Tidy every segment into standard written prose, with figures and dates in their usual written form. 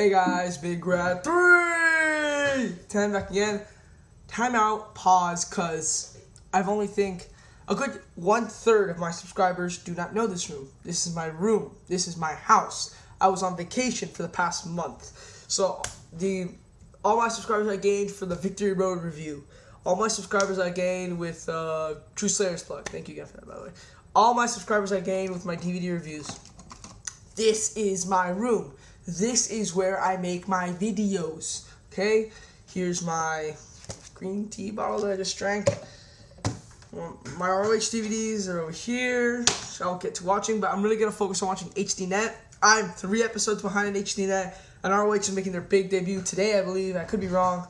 Hey guys, Big Grad 3! 10 back again. Time out, pause, cause I've only think a good 1/3 of my subscribers do not know this room. This is my room. This is my house. I was on vacation for the past month. So all my subscribers I gained for the Victory Road review. All my subscribers I gained with True Slayer's plug. Thank you again for that, by the way. All my subscribers I gained with my DVD reviews. This is my room. This is where I make my videos. Okay? Here's my green tea bottle that I just drank. My ROH DVDs are over here, so I'll get to watching, but I'm really going to focus on watching HDNet. I'm 3 episodes behind in HDNet, and ROH is making their big debut today, I believe. I could be wrong.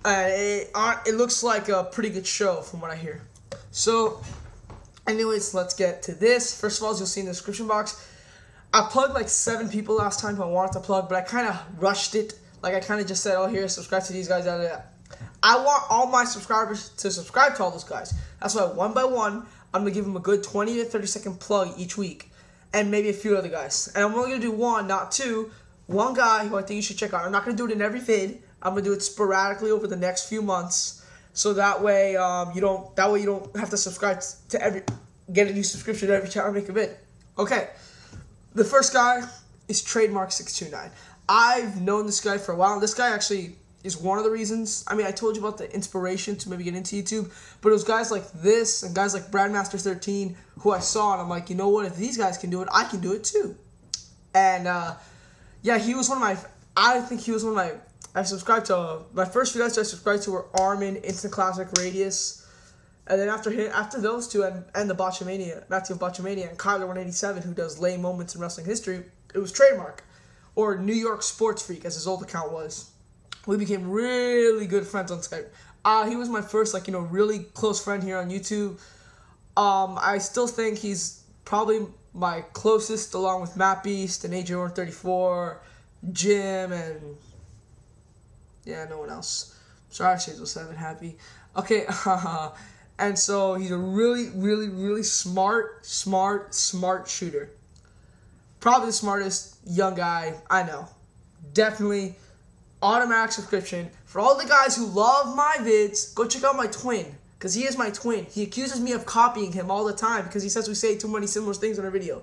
It looks like a pretty good show from what I hear. So, anyways, let's get to this. First of all, as you'll see in the description box, I plugged like 7 people last time who I wanted to plug, but I kind of rushed it. Like, I kind of just said, oh, here, subscribe to these guys, I want all my subscribers to subscribe to all those guys. That's why one by one, I'm going to give them a good 20 to 30 second plug each week. And maybe a few other guys. And I'm only going to do one, not two. One guy who I think you should check out. I'm not going to do it in every vid. I'm going to do it sporadically over the next few months. So that way, you don't have to subscribe to get a new subscription every time I make a vid. Okay. The first guy is Trademark629. I've known this guy for a while. This guy actually is one of the reasons. I mean, I told you about the inspiration to maybe get into YouTube, but it was guys like this and guys like Bradmaster13 who I saw, and I'm like, you know what? If these guys can do it, I can do it too. And yeah, he was one of my. I think he was one of my. I subscribed to my first few guys I subscribed to were Armin, Instant Classic, Radius, and then after those two and the Botchamania, Matthew of Botchamania, and Kyler187 who does lame moments in wrestling history, it was Trademark, or New York Sports Freak as his old account was. We became really good friends on Skype. He was my first, really close friend here on YouTube. I still think he's probably my closest, along with Matt Beast and AJ134, Jim, and yeah, no one else. Sorry, I was 7 happy. Okay, and so he's a really smart shooter. Probably the smartest young guy I know. Definitely. Automatic subscription. For all the guys who love my vids, go check out my twin, because he is my twin. He accuses me of copying him all the time because he says we say too many similar things on our video.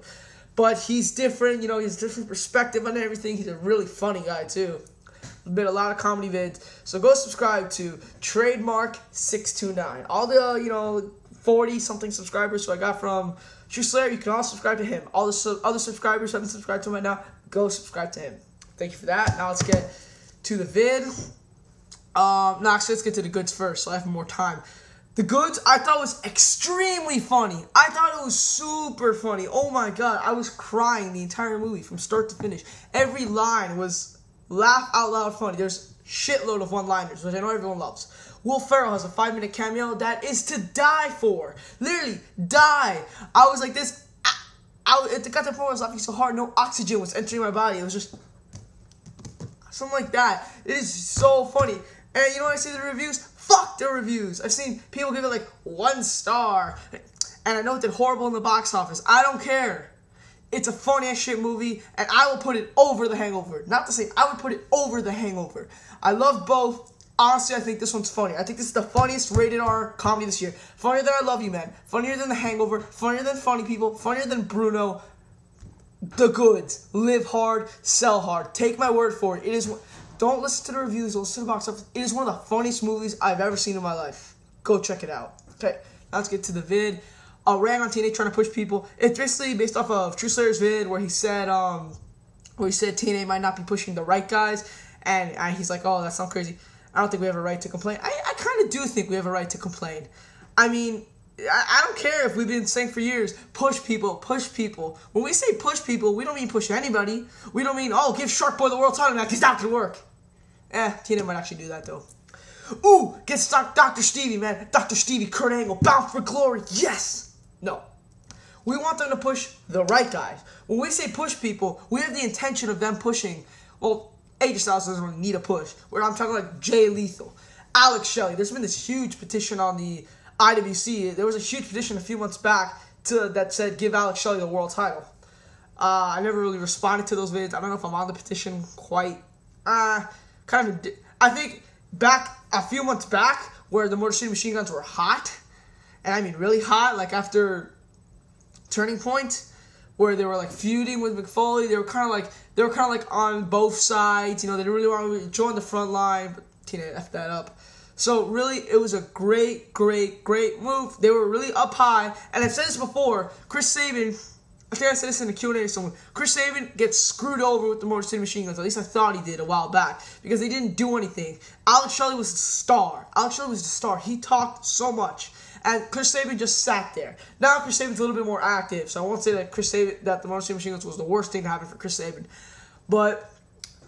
But he's different, he has a different perspective on everything. He's a really funny guy too. Made a lot of comedy vids. So go subscribe to Trademark629. All the 40-something subscribers who I got from True Slayer, you can all subscribe to him. All the other subscribers who haven't subscribed to him right now, go subscribe to him. Thank you for that. Now let's get to the vid. No, actually, let's get to the goods first, so I have more time. The goods, I thought was extremely funny. I thought it was super funny. Oh my god, I was crying the entire movie from start to finish. Every line was laugh out loud funny. There's shitload of one-liners, which I know everyone loves. Will Ferrell has a 5-minute cameo that is to die for. Literally, die. I was like this. It got to the point where I was laughing so hard, no oxygen was entering my body. It was just something like that. It is so funny. And you know what I see the reviews? Fuck the reviews. I've seen people give it like 1 star. And I know it did horrible in the box office. I don't care. It's a funny as shit movie. And I will put it over The Hangover. Not to say I would put it over The Hangover. I love both. Honestly, I think this one's funny. I think this is the funniest rated R comedy this year. Funnier than I Love You, Man. Funnier than The Hangover. Funnier than Funny People. Funnier than Bruno. The goods. Live hard, sell hard. Take my word for it. It is. Don't listen to the reviews. Don't listen to the box office. It is one of the funniest movies I've ever seen in my life. Go check it out. Okay, now let's get to the vid. Ran on TNA trying to push people. It's basically based off of True Slayer's vid where he said TNA might not be pushing the right guys, and he's like, oh, that sounds crazy. I don't think we have a right to complain. I kind of do think we have a right to complain. I mean, I don't care if we've been saying for years, push people, push people. When we say push people, we don't mean push anybody. We don't mean, oh, give Shark Boy the world title match, because that can work. TNA might actually do that, though. Ooh, get stock Dr. Stevie, man. Dr. Stevie, Kurt Angle, bound for glory. Yes. No. We want them to push the right guys. When we say push people, we have the intention of them pushing. Well, AJ Styles doesn't really need a push. Where I'm talking like Jay Lethal, Alex Shelley. There's been this huge petition on the IWC. There was a huge petition a few months back that said give Alex Shelley the world title. I never really responded to those vids. I don't know if I'm on the petition quite. I think back a few months back where the Motor City Machine Guns were hot, and I mean really hot, like after Turning Point, where they were like feuding with McFoley. They were kind of like on both sides. You know, they didn't really want to join the front line, but TNA effed that up. So really, it was a great move. They were really up high, and I've said this before. Chris Sabin, I think I said this in the Q&A somewhere. Chris Sabin gets screwed over with the Motor City Machine Guns. At least I thought he did a while back, because they didn't do anything. Alex Shelley was the star. Alex Shelley was the star. He talked so much, and Chris Sabin just sat there. Now Chris Sabin's a little bit more active, so I won't say that the Motor City Machine Guns was the worst thing to happen for Chris Sabin. But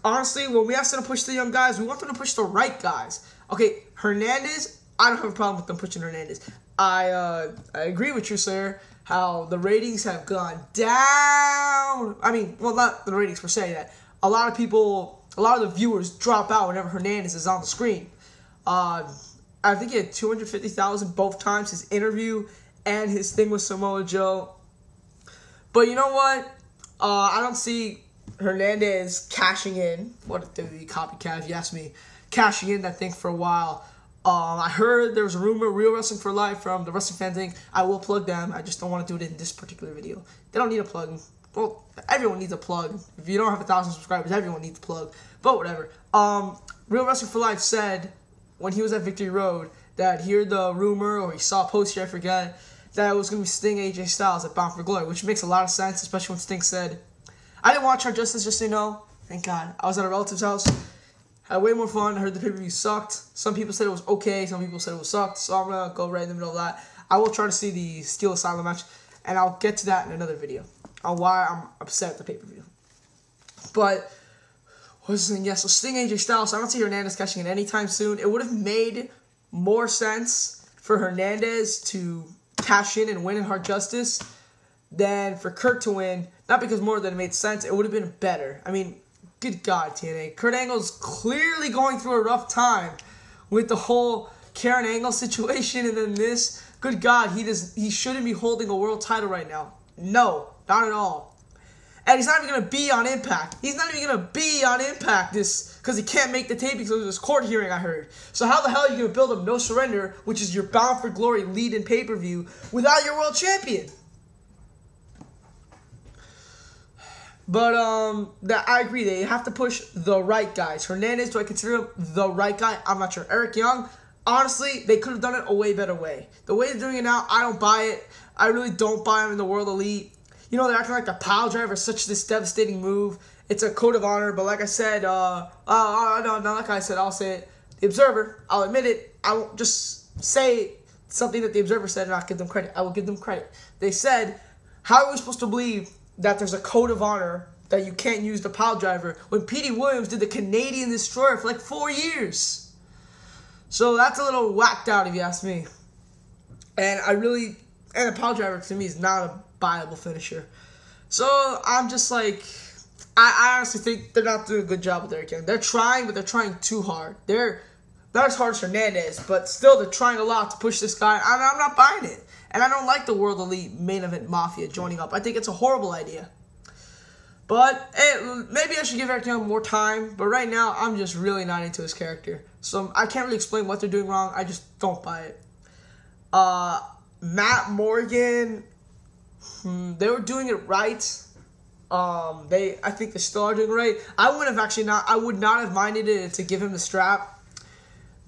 honestly, when we asked them to push the young guys, we want them to push the right guys. Okay, Hernandez, I don't have a problem with them pushing Hernandez. I agree with you, sir, how the ratings have gone down. I mean, well, not the ratings per se, that a lot of the viewers drop out whenever Hernandez is on the screen. I think he had 250,000 both times, his interview and his thing with Samoa Joe. But you know what? I don't see Hernandez cashing in. What a WWE copycat, if you ask me. Cashing in that thing for a while. I heard there was a rumor, Real Wrestling for Life from the Wrestling Fan thing. I will plug them. I just don't want to do it in this particular video. They don't need a plug. Well, everyone needs a plug. If you don't have 1,000 subscribers, everyone needs a plug. But whatever. Real Wrestling for Life said when he was at Victory Road that he heard the rumor, or he saw a post here, I forget, that it was going to be Sting AJ Styles at Bound for Glory, which makes a lot of sense, especially when Sting said, I didn't watch Hard Justice, just so you know. Thank God. I was at a relative's house. Had way more fun. I heard the pay-per-view sucked. Some people said it was okay. Some people said it was sucked. So I'm going to go right in the middle of that. I will try to see the Steel Asylum match, and I'll get to that in another video on why I'm upset at the pay-per-view. But, what was the thing? Yeah, so Sting AJ Styles. I don't see Hernandez catching it anytime soon. It would have made more sense for Hernandez to cash in and win in Hard Justice than for Kurt to win. Not because more than it made sense. It would have been better. I mean, good God, TNA. Kurt Angle's clearly going through a rough time with the whole Karen Angle situation, and then this. Good God, he shouldn't be holding a world title right now. No, not at all. And he's not even going to be on Impact. He's not even going to be on Impact because he can't make the tape because of this court hearing, I heard. So how the hell are you going to build up No Surrender, which is your Bound for Glory lead in pay-per-view, without your world champion? But I agree. They have to push the right guys. Hernandez, do I consider him the right guy? I'm not sure. Eric Young, honestly, they could have done it a way better way. The way they're doing it now, I don't buy it. I really don't buy him in the World Elite. You know, they're acting like the pile driver is such this devastating move. It's a code of honor, but like I said, no, like I said, I'll say it. The Observer, I'll admit it. I won't just say something that the Observer said and not give them credit. I will give them credit. They said, how are we supposed to believe that there's a code of honor that you can't use the pile driver when Petey Williams did the Canadian Destroyer for like 4 years? So that's a little whacked out if you ask me. And the pile driver to me is not a viable finisher. So I'm just like, I honestly think they're not doing a good job with Eric Young. They're trying, but they're trying too hard. They're not as hard as Hernandez, but still they're trying a lot to push this guy. I'm not buying it. And I don't like the World Elite Main Event Mafia joining up. I think it's a horrible idea. But hey, maybe I should give Eric Young more time. But right now, I'm just really not into his character. So I can't really explain what they're doing wrong. I just don't buy it. Matt Morgan, they were doing it right. I think they still are doing it right. I would not have minded it to give him the strap.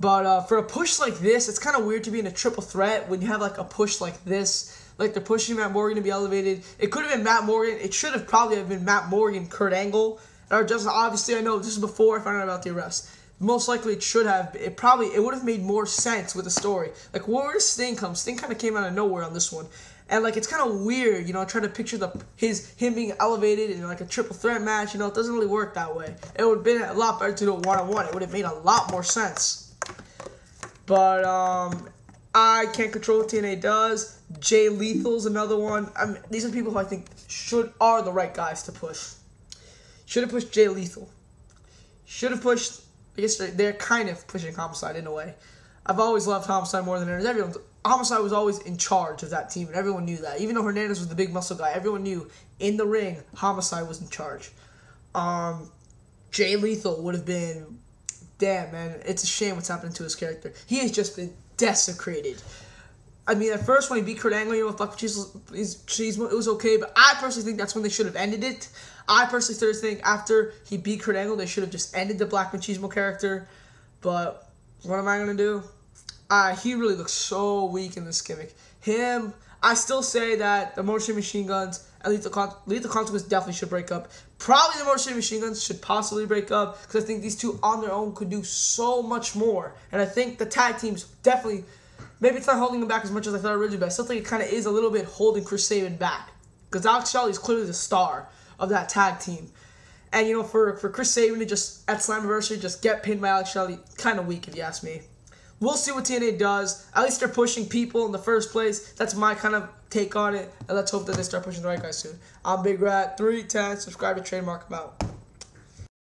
But for a push like this, it's kind of weird to be in a triple threat when you have like a push like this. Like they're pushing Matt Morgan to be elevated. It could have been Matt Morgan. It should have probably been Matt Morgan, Kurt Angle. Or just obviously, I know this is before I found out about the arrest. Most likely it should have. It would have made more sense with the story. Like where does Sting come? Sting kind of came out of nowhere on this one. And like it's kind of weird, you know, trying to picture him being elevated in like a triple threat match. You know, it doesn't really work that way. It would have been a lot better to do it one-on-one. It would have made a lot more sense. But I can't control what TNA does. Jay Lethal's another one. I mean, these are people who I think are the right guys to push. Should have pushed Jay Lethal. Should have pushed. I guess they're kind of pushing Homicide in a way. I've always loved Homicide more than others. Homicide was always in charge of that team, and everyone knew that. Even though Hernandez was the big muscle guy, everyone knew in the ring, Homicide was in charge. Jay Lethal would have been, damn, man, it's a shame what's happening to his character. He has just been desecrated. I mean, at first when he beat Kurt Angle, with Black Machismo, it was okay, but I personally think that's when they should have ended it. I personally think after he beat Kurt Angle, they should have just ended the Black Machismo character. But what am I going to do? He really looks so weak in this gimmick. I still say that the Motor City Machine Guns and Lethal Consequence definitely should break up. Probably the Motor City Machine Guns should possibly break up because I think these two on their own could do so much more. And I think the tag teams definitely, maybe it's not holding them back as much as I thought originally, but I still think it kind of is a little bit holding Chris Sabin back. Because Alex Shelley is clearly the star of that tag team. And, for Chris Sabin to just, at Slammiversary, just get pinned by Alex Shelley, kind of weak if you ask me. We'll see what TNA does. At least they're pushing people in the first place. That's my kind of take on it. And let's hope that they start pushing the right guys soon. I'm Big Rat 310. Subscribe to Trademark. I'm out.